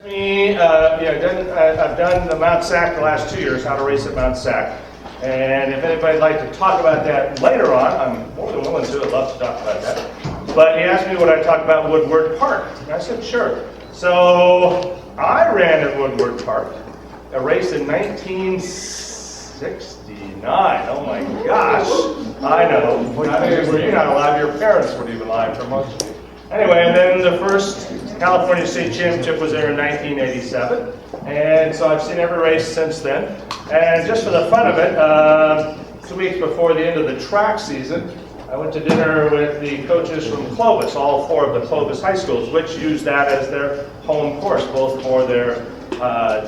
I've done the Mount Sac the last 2 years, how to race at Mount Sac. And if anybody'd like to talk about that later on, I'm more than willing to. I'd love to talk about that. But he asked me would I talk about Woodward Park. And I said, sure. So I ran at Woodward Park, a race in 1969. Oh my gosh. I know. You're not alive. Your parents weren't even alive for most of you. Anyway, and then the first California State Championship was there in 1987. And so I've seen every race since then. And just for the fun of it, 2 weeks before the end of the track season, I went to dinner with the coaches from Clovis, all 4 of the Clovis high schools, which use that as their home course, both for their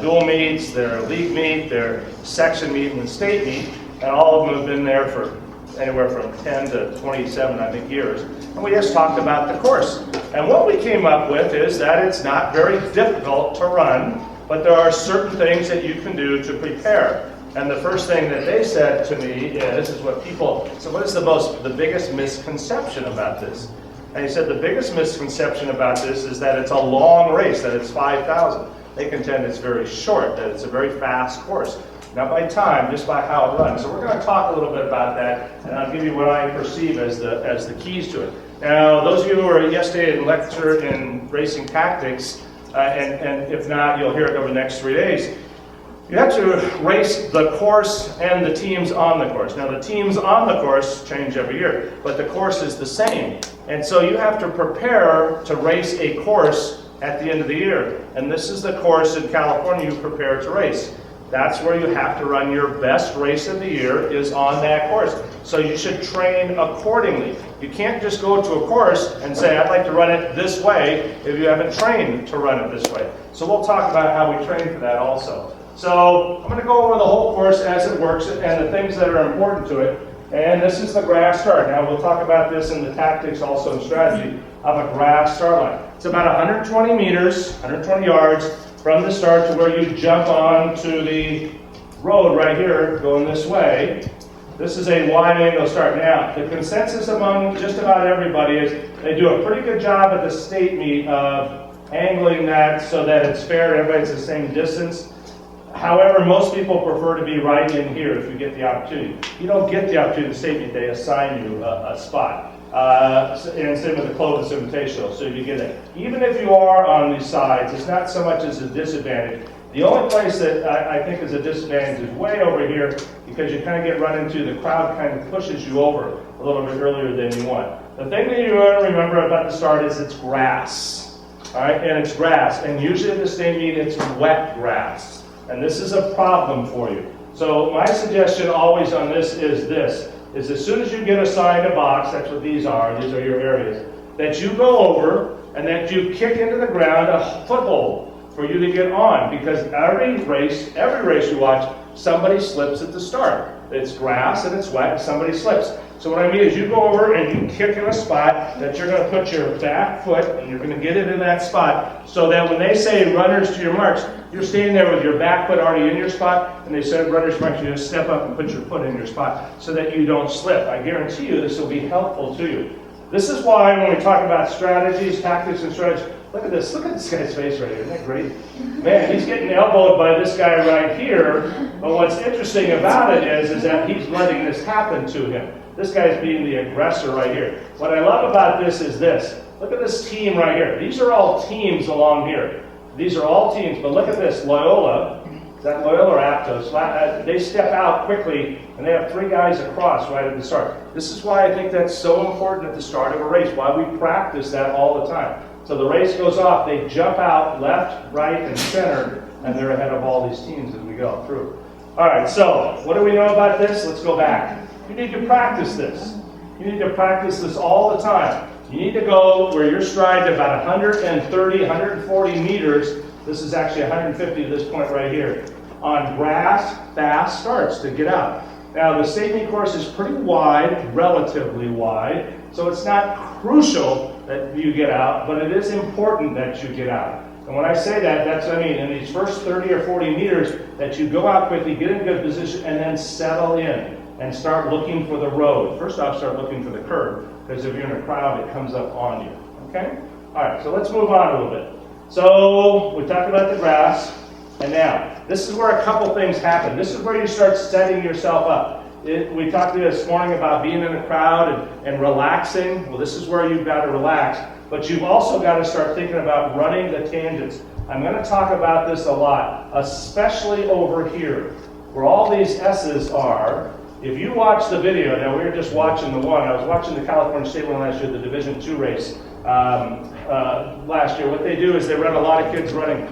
dual meets, their league meet, their section meet, and the state meet. And all of them have been there for anywhere from 10 to 27, I think, years. And we just talked about the course. And what we came up with is that it's not very difficult to run, but there are certain things that you can do to prepare. And the first thing that they said to me is what people, so what is the biggest misconception about this? And he said the biggest misconception about this is that it's a long race, that it's 5,000. They contend it's very short, that it's a very fast course. Not by time, just by how it runs. So we're going to talk a little bit about that, and I'll give you what I perceive as the keys to it. Now, those of you who were yesterday in lecture in racing tactics, and if not, you'll hear it over the next 3 days, you have to race the course and the teams on the course. Now, the teams on the course change every year, but the course is the same. And so you have to prepare to race a course at the end of the year. And this is the course in California you prepare to race. That's where you have to run your best race of the year is on that course. So you should train accordingly. You can't just go to a course and say, I'd like to run it this way if you haven't trained to run it this way. So we'll talk about how we train for that also. So I'm going to go over the whole course as it works and the things that are important to it. And this is the grass start. Now we'll talk about this in the tactics also and strategy of a grass start line. It's about 120 meters, 120 yards from the start to where you jump on to the road right here going this way. This is a wide angle start. Now, the consensus among just about everybody is they do a pretty good job at the state meet of angling that so that it's fair, everybody's the same distance. However, most people prefer to be right in here if you get the opportunity. You don't get the opportunity at the state meet, they assign you a spot. And same with the Clovis Invitational, so you get it. Even if you are on these sides, it's not so much as a disadvantage. The only place that I think is a disadvantage is way over here because you kind of get run into, the crowd kind of pushes you over a little bit earlier than you want. The thing that you want to remember about the start is it's grass. All right, and it's grass. And usually at the state meet, it's wet grass. And this is a problem for you. So my suggestion always on this is as soon as you get assigned a box, that's what these are your areas, that you go over and that you kick into the ground a foothold for you to get on, because every race you watch, somebody slips at the start. It's grass and it's wet and somebody slips. So what I mean is you go over and you kick in a spot that you're going to put your back foot and you're going to get it in that spot so that when they say runners to your march, you're standing there with your back foot already in your spot, and they said runners march, you just step up and put your foot in your spot so that you don't slip. I guarantee you this will be helpful to you. This is why when we talk about strategies, tactics and strategies, look at this guy's face right here, isn't that great? Man, he's getting elbowed by this guy right here, but what's interesting about it is that he's letting this happen to him. This guy's being the aggressor right here. What I love about this is this. Look at this team right here. These are all teams along here. These are all teams, but look at this. Loyola, is that Loyola or Aptos? They step out quickly, and they have 3 guys across right at the start. This is why I think that's so important at the start of a race, why we practice that all the time. So the race goes off, they jump out left, right, and center, and they're ahead of all these teams as we go through. All right, so what do we know about this? Let's go back. You need to practice this. You need to practice this all the time. You need to go where your stride to about 130, 140 meters. This is actually 150 at this point right here. On grass, fast starts to get out. Now the state meet course is pretty wide, relatively wide, so it's not crucial that you get out, but it is important that you get out. And when I say that, that's what I mean. In these first 30 or 40 meters, that you go out quickly, get in a good position, and then settle in and start looking for the road. First off, start looking for the curb, because if you're in a crowd, it comes up on you. Okay? All right, so let's move on a little bit. So we talked about the grass, and now this is where a couple things happen. This is where you start setting yourself up. We talked this morning about being in a crowd and relaxing. Well, this is where you've got to relax, but you've also got to start thinking about running the tangents. I'm going to talk about this a lot, especially over here, where all these S's are. If you watch the video, now we were just watching the one, I was watching the California State one last year, the Division II race last year. What they do is they run a lot of kids running,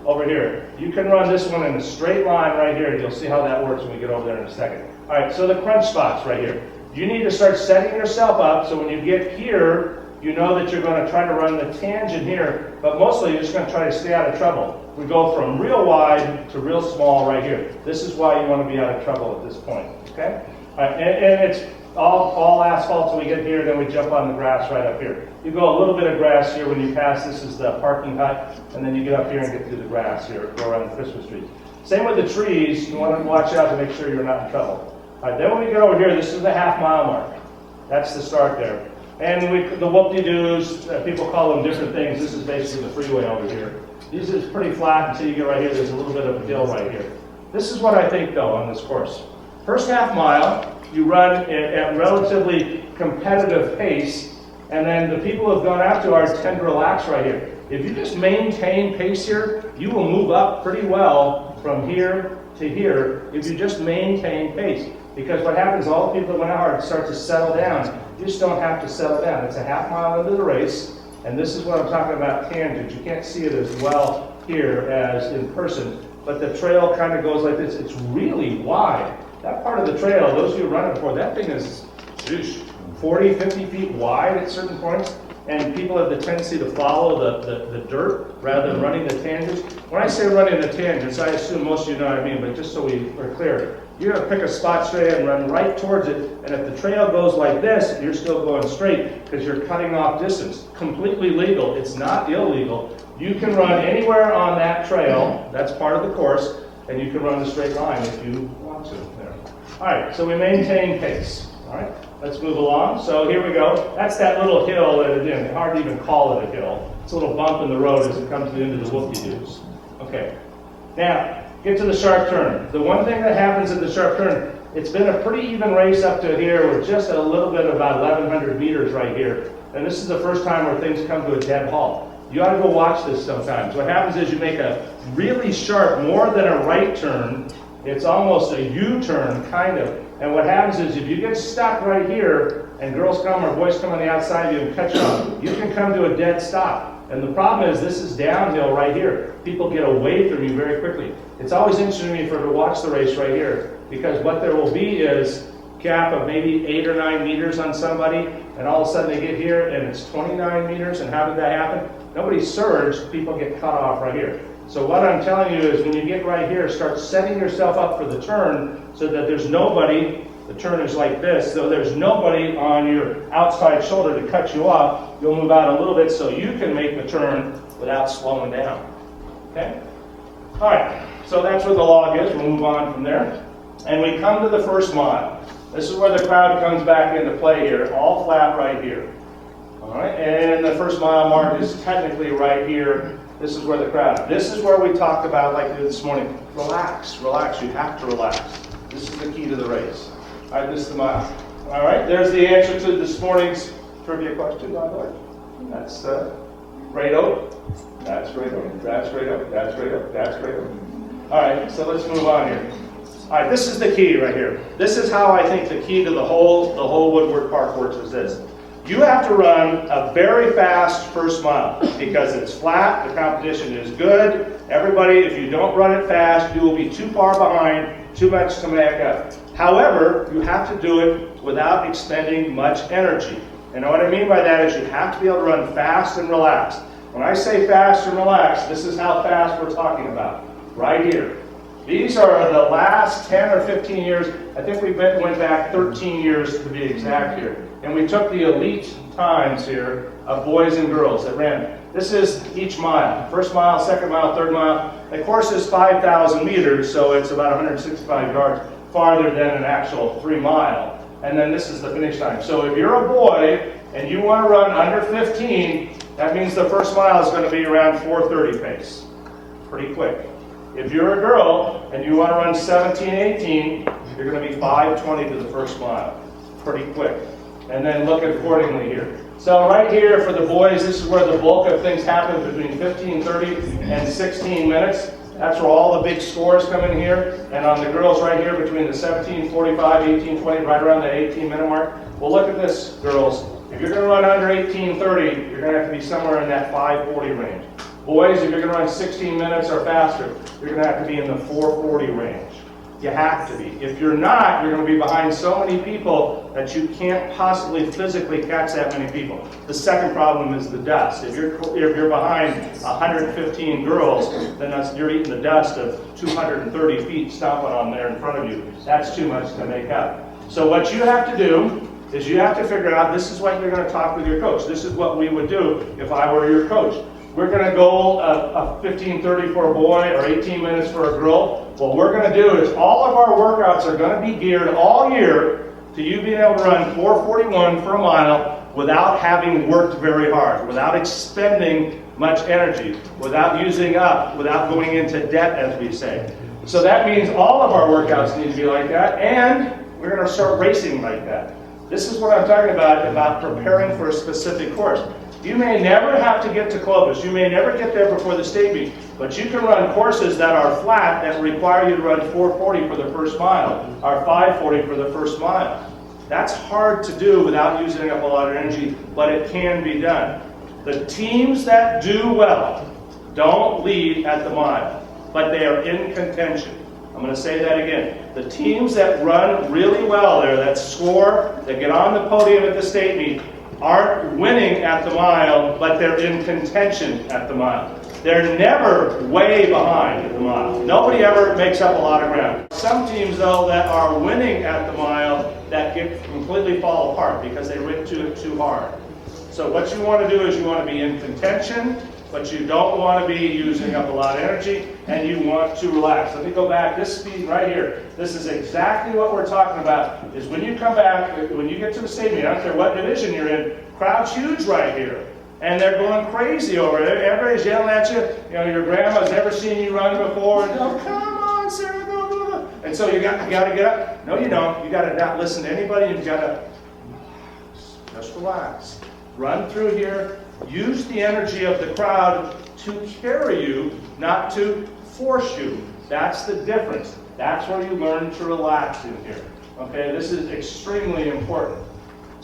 over here. You can run this one in a straight line right here, and you'll see how that works when we get over there in a second. All right, so the crunch spots right here. You need to start setting yourself up so when you get here, you know that you're going to try to run the tangent here, but mostly you're just going to try to stay out of trouble. We go from real wide to real small right here. This is why you want to be out of trouble at this point, okay? All right, and it's all asphalt till we get here, then we jump on the grass right up here. You go a little bit of grass here when you pass, this is the parking hut, and then you get up here and get through the grass here, go around the Christmas trees. Same with the trees, you want to watch out to make sure you're not in trouble. All right, then when we get over here, this is the half-mile mark. That's the start there. And the whoop-de-doos, people call them different things. This is basically the freeway over here. This is pretty flat until you get right here. There's a little bit of a hill right here. This is what I think, though, on this course. First half mile, you run at relatively competitive pace, and then the people who have gone after ours tend to relax right here. If you just maintain pace here, you will move up pretty well from here to here if you just maintain pace. Because what happens, all the people that went out start to settle down. You just don't have to settle down. It's a half mile into the race, and this is what I'm talking about tangents. You can't see it as well here as in person, but the trail kind of goes like this. It's really wide. That part of the trail, those of you running before, that thing is 40, 50 feet wide at certain points, and people have the tendency to follow the dirt rather than running the tangents. When I say running the tangents, I assume most of you know what I mean, but just so we are clear, you're going to pick a spot straight and run right towards it, and if the trail goes like this, you're still going straight because you're cutting off distance. Completely legal. It's not illegal. You can run anywhere on that trail. That's part of the course, and you can run the straight line if you want to. There. All right, so we maintain pace. All right, let's move along. So here we go. That's that little hill, and again, it's hard to even call it a hill. It's a little bump in the road as it comes into the whoop-de-doos. Okay, now, get to the sharp turn. The one thing that happens at the sharp turn, it's been a pretty even race up to here. We're just a little bit about 1,100 meters right here. And this is the first time where things come to a dead halt. You ought to go watch this sometimes. What happens is you make a really sharp, more than a right turn. It's almost a U-turn, kind of. And what happens is if you get stuck right here, and girls come or boys come on the outside of you and cut you off, you can come to a dead stop. And the problem is this is downhill right here. People get away from you very quickly. It's always interesting to me to watch the race right here, because what there will be is a gap of maybe 8 or 9 meters on somebody, and all of a sudden they get here and it's 29 meters, and how did that happen? Nobody surged, people get cut off right here. So what I'm telling you is when you get right here, start setting yourself up for the turn so that there's nobody, the turn is like this, so there's nobody on your outside shoulder to cut you off. You'll move out a little bit so you can make the turn without slowing down. Okay? All right, so that's where the log is. We'll move on from there. And we come to the first mile. This is where the crowd comes back into play here, all flat right here. All right, and the first mile mark is technically right here. This is where the crowd. This is where we talked about, like this morning, relax, relax. You have to relax. This is the key to the race. All right, this is the mile. All right, there's the answer to this morning's trivia question, by the way. That's Great Oak. That's Great Oak. That's Great Oak. That's Great Oak. That's Great Oak. All right, so let's move on here. All right, this is the key right here. This is how I think the key to the whole Woodward Park works is this. You have to run a very fast first mile because it's flat, the competition is good. Everybody, if you don't run it fast, you will be too far behind, too much to make up. However, you have to do it without expending much energy. And what I mean by that is you have to be able to run fast and relaxed. When I say fast and relaxed, this is how fast we're talking about, right here. These are the last 10 or 15 years. I think we went back 13 years to be exact here. And we took the elite times here of boys and girls that ran. This is each mile. First mile, second mile, third mile. The course is 5,000 meters, so it's about 165 yards farther than an actual 3 mile. And then this is the finish time. So if you're a boy and you want to run under 15, that means the first mile is going to be around 4:30 pace. Pretty quick. If you're a girl and you want to run 17, 18, you're going to be 5:20 to the first mile. Pretty quick. And then look accordingly here. So right here for the boys, this is where the bulk of things happen between 15:30 and 16 minutes. That's where all the big scores come in here. And on the girls right here between the 17:45, 18:20, right around the 18-minute mark. Well, look at this, girls. If you're going to run under 18:30, you're going to have to be somewhere in that 5:40 range. Boys, if you're going to run 16 minutes or faster, you're going to have to be in the 4:40 range. You have to be. If you're not, you're going to be behind so many people that you can't possibly physically catch that many people. The second problem is the dust. If you're behind 115 girls, then you're eating the dust of 230 feet stomping on there in front of you. That's too much to make up. So what you have to do is you have to figure out, this is what you're going to talk with your coach. This is what we would do if I were your coach. We're going to go a 15:30 for a boy or 18 minutes for a girl. What we're going to do is all of our workouts are going to be geared all year to you being able to run 4:41 for a mile without having worked very hard, without expending much energy, without using up, without going into debt, as we say. So that means all of our workouts need to be like that, and we're going to start racing like that. This is what I'm talking about preparing for a specific course. You may never have to get to Clovis. You may never get there before the state meet, but you can run courses that are flat that require you to run 4:40 for the first mile, or 5:40 for the first mile. That's hard to do without using up a lot of energy, but it can be done. The teams that do well don't lead at the mile, but they are in contention. I'm going to say that again. The teams that run really well there, that score, that get on the podium at the state meet, aren't winning at the mile, but they're in contention at the mile. They're never way behind at the mile. Nobody ever makes up a lot of ground. Some teams, though, that are winning at the mile, that completely fall apart because they went too hard. So what you want to do is you want to be in contention, but you don't want to be using up a lot of energy, and you want to relax. Let me go back. This speed right here, this is exactly what we're talking about, is when you come back, when you get to the stadium, I don't care what division you're in, crowd's huge right here. And they're going crazy over it. Everybody's yelling at you. You know, your grandma's never seen you run before. And, oh, come on, Sarah, go. And so you got to get up. No, you don't. You got to not listen to anybody. You've got to just relax. Run through here. Use the energy of the crowd to carry you, not to force you. That's the difference. That's where you learn to relax in here. Okay, this is extremely important.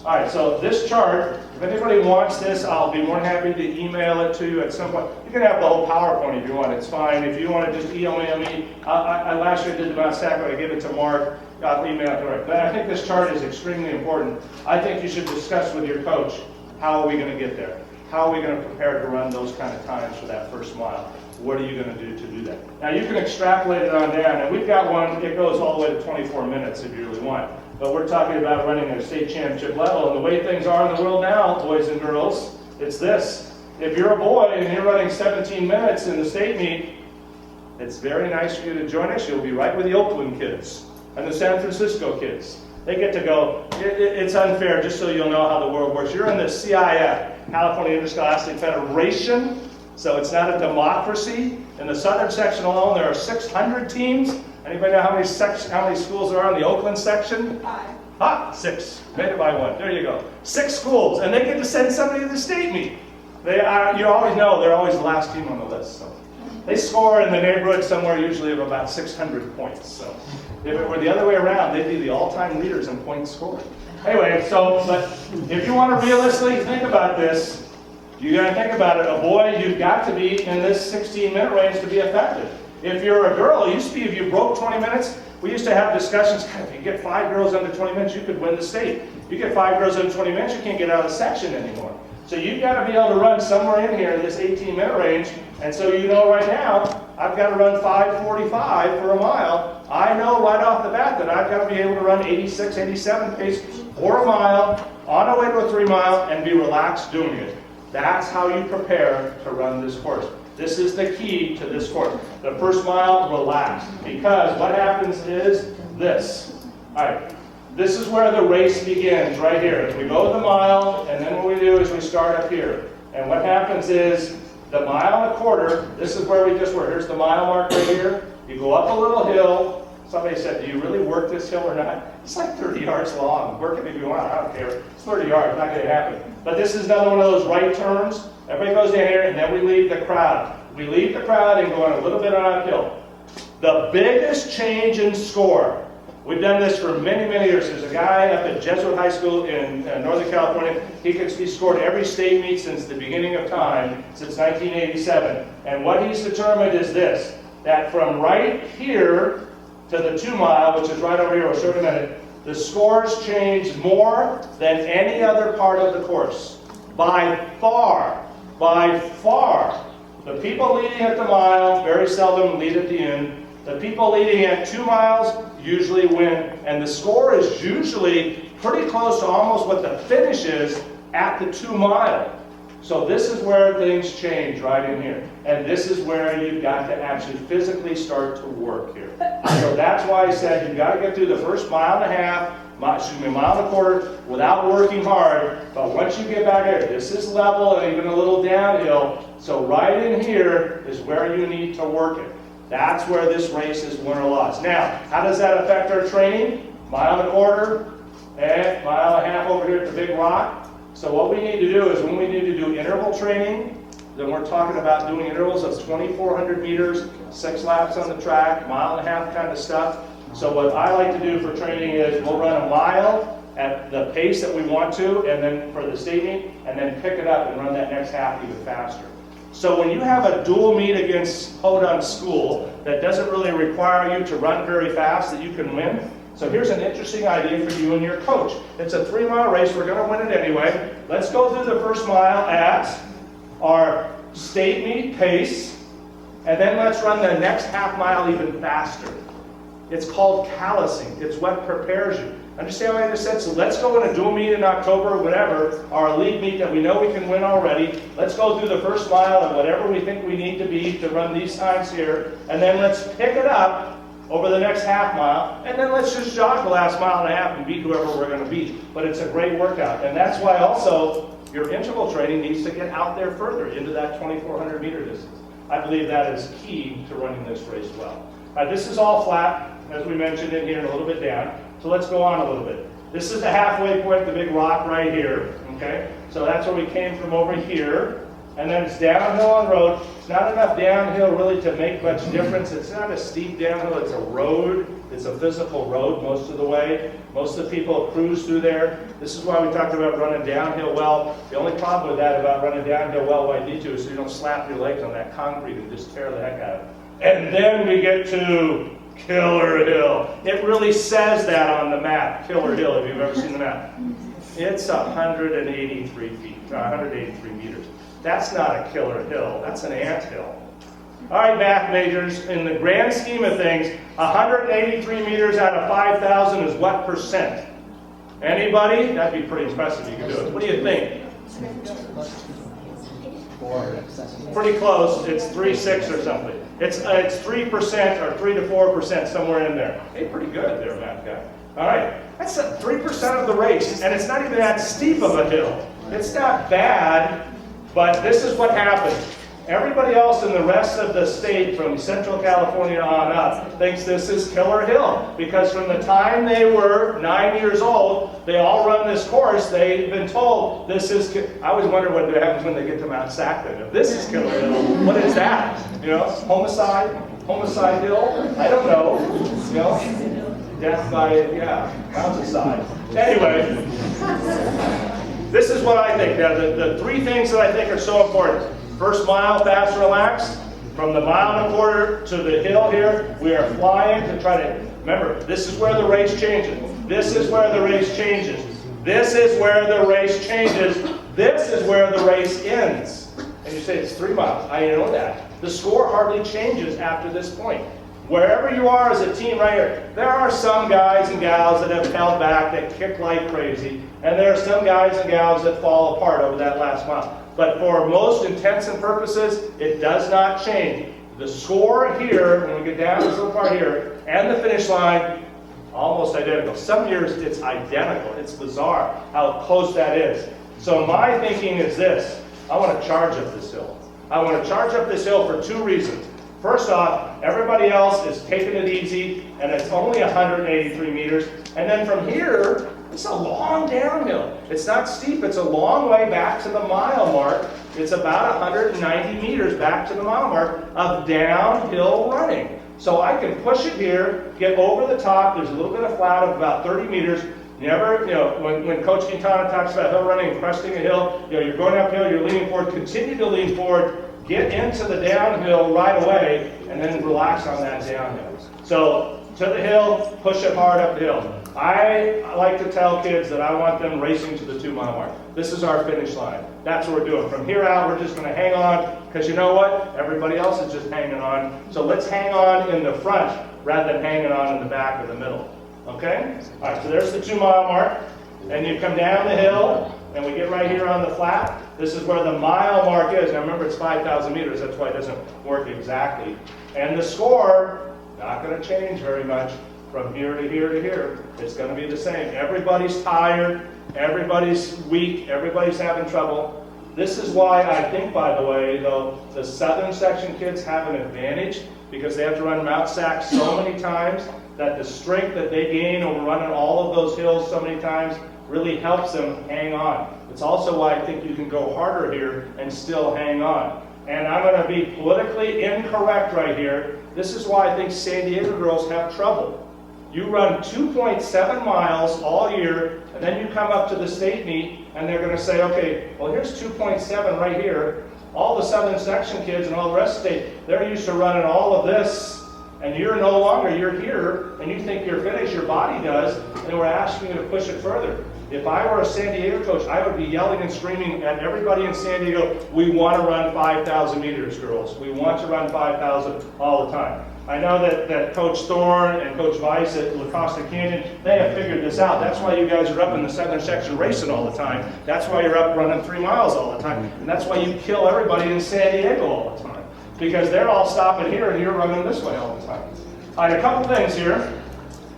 All right, so this chart, if anybody wants this, I'll be more than happy to email it to you at some point. You can have the whole PowerPoint if you want. It's fine. If you want to just email me, last year I did the Mount Stack, I give it to Mark. I'll email it to Mark. But I think this chart is extremely important. I think you should discuss with your coach, how are we going to get there? How are we going to prepare to run those kind of times for that first mile? What are you going to do that? Now you can extrapolate it on down, and we've got one, it goes all the way to 24 minutes if you really want. But we're talking about running at a state championship level, and the way things are in the world now, boys and girls, it's this. If you're a boy and you're running 17 minutes in the state meet, it's very nice for you to join us. You'll be right with the Oakland kids and the San Francisco kids. They get to go. It's unfair, just so you'll know how the world works. You're in the CIF, California Interscholastic Federation, so it's not a democracy. In the southern section alone, there are 600 teams. Anybody know how many schools there are in the Oakland section? 5. 6. Made it by 1. There you go. 6 schools, and they get to send somebody to the state meet. You always know they're always the last team on the list. So they score in the neighborhood somewhere usually of about 600 points. So if it were the other way around, they'd be the all-time leaders in points scored. Anyway, but if you want to realistically think about this, you got to think about it. A boy, you've got to be in this 16-minute range to be effective. If you're a girl, it used to be if you broke 20 minutes, we used to have discussions, God, if you get 5 girls under 20 minutes, you could win the state. You get 5 girls under 20 minutes, you can't get out of the section anymore. So you've got to be able to run somewhere in here in this 18-minute range, and so you know right now, I've got to run 5:45 for a mile. I know right off the bat that I've got to be able to run 86, 87 pace for a mile, on a way to a 3-mile, and be relaxed doing it. That's how you prepare to run this course. This is the key to this course. The first mile, relax. Because what happens is this. All right, This is where the race begins, right here. We go the mile, and then what we do is we start up here. And what happens is, the mile and a quarter, this is where we just were. Here's the mile mark right here. You go up a little hill. Somebody said, do you really work this hill or not? It's like 30 yards long. Work it if you want. I don't care. It's 30 yards. Not going to happen. But this is another one of those right turns. Everybody goes down here, and then we leave the crowd. We leave the crowd and go on a little bit on uphill. The biggest change in score. We've done this for many, many years. There's a guy up at Jesuit High School in Northern California. He scored every state meet since the beginning of time, since 1987. And what he's determined is this, that from right here to the 2 mile, which is right over here, I'll show you in a minute, the scores change more than any other part of the course. By far. The people leading at the mile very seldom lead at the end. The people leading at 2 miles usually win. And the score is usually pretty close to almost what the finish is at the 2 mile. So this is where things change right in here. And this is where you've got to actually physically start to work here. So that's why I said you've got to get through the first mile and a half, mile and a quarter without working hard. But once you get back here, this is level and even a little downhill. So right in here is where you need to work it. That's where this race is win or loss. Now, how does that affect our training? Mile and a quarter, and mile and a half over here at the big rock. So what we need to do is when we need to do interval training, then we're talking about doing intervals of 2,400 meters, 6 laps on the track, mile and a half kind of stuff. So what I like to do for training is we'll run a mile at the pace that we want to, and then for the state meet, and then pick it up and run that next half even faster. So when you have a dual meet against Podunk School that doesn't really require you to run very fast that you can win, so here's an interesting idea for you and your coach. It's a 3-mile race. We're going to win it anyway. Let's go through the first mile at our state meet pace, and then let's run the next half mile even faster. It's called callousing. It's what prepares you. Understand what I just said? So let's go in a dual meet in October or whatever, our league meet that we know we can win already. Let's go through the first mile and whatever we think we need to be to run these times here, and then let's pick it up over the next half mile, and then let's just jog the last mile and a half and beat whoever we're going to beat. But it's a great workout, and that's why also your interval training needs to get out there further into that 2,400 meter distance. I believe that is key to running this race well. This is all flat, as we mentioned in here, and a little bit down. So let's go on a little bit. This is the halfway point, the big rock right here. Okay, so that's where we came from over here, and then it's downhill on road. It's not enough downhill really to make much difference. It's not a steep downhill, it's a road. It's a physical road most of the way. Most of the people cruise through there. This is why we talked about running downhill well. The only problem with that about running downhill well, what I need to, is so you don't slap your legs on that concrete and just tear the heck out of it. And then we get to Killer Hill. It really says that on the map, Killer Hill, if you've ever seen the map. It's 183 feet, 183 meters. That's not a killer hill, that's an anthill. All right, math majors, in the grand scheme of things, 183 meters out of 5,000 is what percent? Anybody? That'd be pretty impressive if you could do it. What do you think? Pretty close. It's 3.6 or something. It's 3% or 3 to 4%, somewhere in there. Hey, pretty good there, math guy. All right, that's 3% of the race, and it's not even that steep of a hill. It's not bad, but this is what happens. Everybody else in the rest of the state, from Central California on up, thinks this is Killer Hill, because from the time they were 9 years old, they all run this course. They've been told this is. I always wonder what happens when they get to Mount Sackman. If this is Killer Hill, what is that? You know, homicide hill? I don't know. You know, death by mountainside. Anyway, this is what I think. Now, the 3 things that I think are so important. First mile, fast and relaxed. From the mile and a quarter to the hill here, we are flying to try to, remember, this is where the race changes. This is where the race changes. This is where the race changes. This is where the race ends. And you say, it's 3 miles. I know that. The score hardly changes after this point. Wherever you are as a team right here, there are some guys and gals that have held back, that kick like crazy, and there are some guys and gals that fall apart over that last mile. But for most intents and purposes, it does not change. The score here, when we get down to this little part here, and the finish line almost identical. Some years it's identical. It's bizarre how close that is. So my thinking is this: I want to charge up this hill. I want to charge up this hill for two reasons. First off, everybody else is taking it easy, and it's only 183 meters. And then from here, it's a long downhill. It's not steep, it's a long way back to the mile mark. It's about 190 meters back to the mile mark of downhill running. So I can push it here, get over the top. There's a little bit of flat of about 30 meters. Never, when Coach Quintana talks about hill running and cresting a hill, you're going uphill, you're leaning forward, continue to lean forward, get into the downhill right away, and then relax on that downhill. So to the hill, push it hard uphill. I like to tell kids that I want them racing to the 2 mile mark. This is our finish line. That's what we're doing. From here out, we're just going to hang on, because you know what? Everybody else is just hanging on. So let's hang on in the front rather than hanging on in the back or the middle. Okay? All right, so there's the 2 mile mark. And you come down the hill, and we get right here on the flat. This is where the mile mark is. Now remember, it's 5,000 meters. That's why it doesn't work exactly. And the score, not going to change very much. From here to here to here, it's going to be the same. Everybody's tired, everybody's weak, everybody's having trouble. This is why I think, by the way, though, the southern section kids have an advantage, because they have to run Mount Sac so many times that the strength that they gain over running all of those hills so many times really helps them hang on. It's also why I think you can go harder here and still hang on. And I'm going to be politically incorrect right here. This is why I think San Diego girls have trouble. You run 2.7 miles all year, and then you come up to the state meet, and they're going to say, okay, well, here's 2.7 right here. All the southern section kids and all the rest of the state, they're used to running all of this, and you're no longer, you're here, and you think you're finished, your body does, and we're asking you to push it further. If I were a San Diego coach, I would be yelling and screaming at everybody in San Diego, we want to run 5,000 meters, girls. We want to run 5,000 all the time. I know that Coach Thorne and Coach Weiss at La Costa Canyon, they have figured this out. That's why you guys are up in the southern section racing all the time. That's why you're up running 3 miles all the time. And that's why you kill everybody in San Diego all the time. Because they're all stopping here and you're running this way all the time. All right, a couple things here.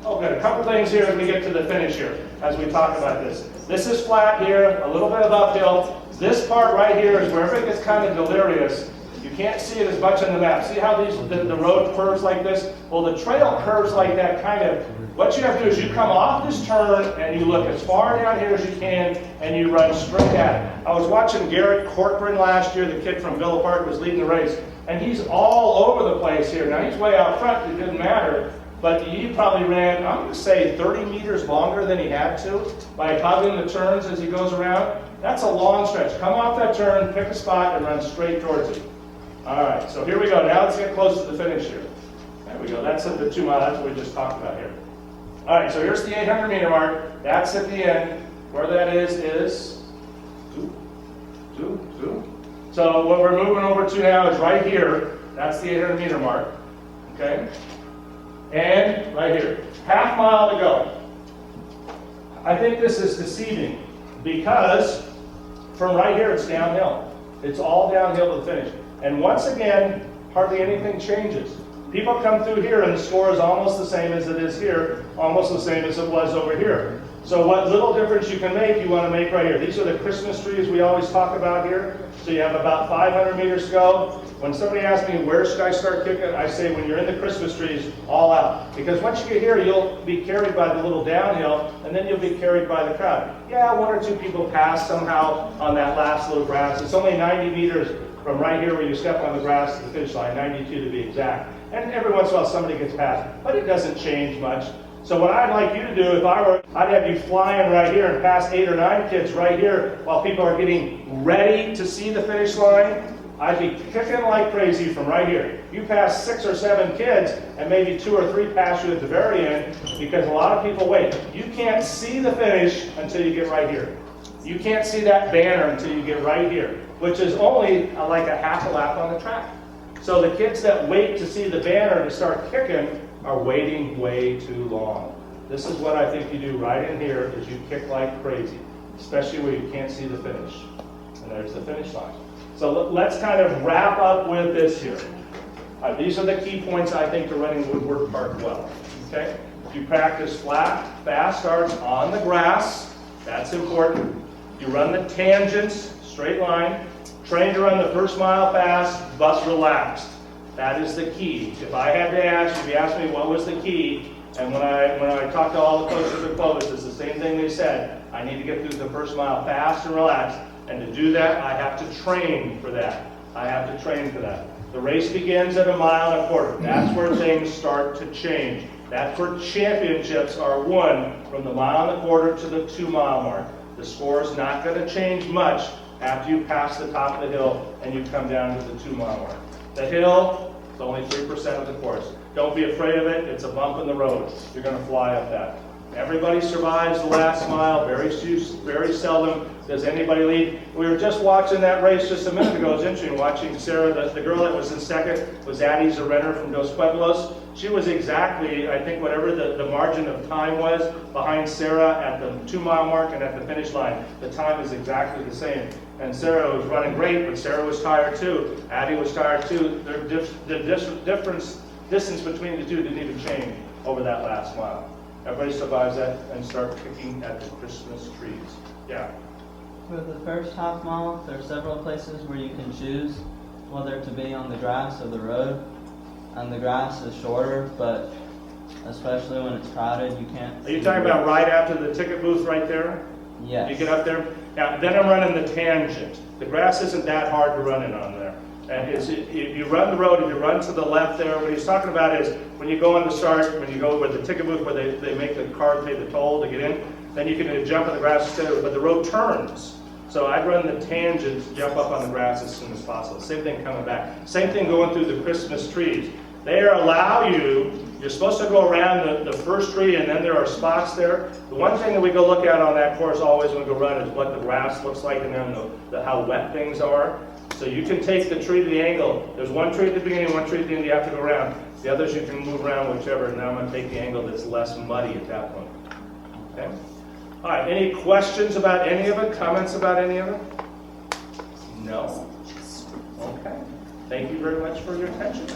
Okay, a couple things here as we get to the finish here, as we talk about this. This is flat here, a little bit of uphill. This part right here is where everything gets kind of delirious. You can't see it as much on the map. See how the road curves like this? Well, the trail curves like that kind of. What you have to do is you come off this turn and you look as far down here as you can and you run straight at it. I was watching Garrett Corcoran last year, the kid from Villa Park was leading the race, and he's all over the place here. Now he's way out front, it didn't matter, but he probably ran, I'm going to say 30 meters longer than he had to by hugging the turns as he goes around. That's a long stretch. Come off that turn, pick a spot, and run straight towards it. All right, so here we go. Now let's get close to the finish here. There we go. That's at the 2 mile. That's what we just talked about here. All right, so here's the 800 meter mark. That's at the end. Where that is 2. So what we're moving over to now is right here. That's the 800 meter mark. Okay? And right here. Half mile to go. I think this is deceiving because from right here it's downhill. It's all downhill to the finish. And once again, hardly anything changes. People come through here and the score is almost the same as it is here, almost the same as it was over here. So what little difference you can make, you want to make right here. These are the Christmas trees we always talk about here. So you have about 500 meters to go. When somebody asks me, where should I start kicking? I say, when you're in the Christmas trees, all out. Because once you get here, you'll be carried by the little downhill, and then you'll be carried by the crowd. Yeah, 1 or 2 people pass somehow on that last little grass. It's only 90 meters from right here where you step on the grass to the finish line, 92 to be exact. And every once in a while somebody gets past, but it doesn't change much. So what I'd like you to do, if I were, I'd have you flying right here and pass 8 or 9 kids right here while people are getting ready to see the finish line. I'd be kicking like crazy from right here. You pass 6 or 7 kids and maybe 2 or 3 pass you at the very end because a lot of people wait. You can't see the finish until you get right here. You can't see that banner until you get right here, which is only like a half a lap on the track. So the kids that wait to see the banner to start kicking are waiting way too long. This is what I think you do right in here is you kick like crazy, especially where you can't see the finish. And there's the finish line. So let's kind of wrap up with this here. These are the key points I think to running Woodward Park well. Okay? You practice flat, fast starts on the grass. That's important. You run the tangents, straight line. Train to run the first mile fast, but relaxed. That is the key. If I had to ask, if you asked me what was the key, and when I talked to all the coaches at Clovis, it's the same thing they said. I need to get through the first mile fast and relaxed. And to do that, I have to train for that. I have to train for that. The race begins at 1.25 miles. That's where things start to change. That's where championships are won, from the 1.25 miles to the 2 mile mark. The score is not going to change much after you pass the top of the hill and you come down to the 2 mile mark. The hill is only 3% of the course. Don't be afraid of it. It's a bump in the road. You're going to fly up that. Everybody survives the last mile. Very seldom does anybody lead. We were just watching that race just a minute ago. It was interesting watching Sarah, the girl that was in second was Addie Zarrenner from Dos Pueblos. She was exactly, I think, whatever the margin of time was behind Sarah at the 2 mile mark and at the finish line. The time is exactly the same. And Sarah was running great, but Sarah was tired too. Addie was tired too. The distance between the two didn't even change over that last mile. Everybody survives that and start picking at the Christmas trees. Yeah. For the first half mile, there are several places where you can choose whether to be on the grass or the road. And the grass is shorter, but especially when it's crowded, you can't. Are you talking about right after the ticket booth right there? Yes. You get up there? Now, then I'm running the tangent. The grass isn't that hard to run in on there. And you run the road, and you run to the left there. What he's talking about is when you go on the start, when you go with the ticket booth where they make the card pay the toll to get in, then you can jump on the grass instead of, but the road turns. So I'd run the tangent, jump up on the grass as soon as possible. Same thing coming back. Same thing going through the Christmas trees. They allow you're supposed to go around the first tree, and then there are spots there. The one thing that we go look at on that course always when we go run is what the grass looks like and then how wet things are. So you can take the tree to the angle. There's one tree at the beginning, one tree at the end, you have to go around. The others you can move around whichever, and now I'm going to take the angle that's less muddy at that point. Okay? All right, any questions about any of it? Comments about any of it? No? Okay. Thank you very much for your attention.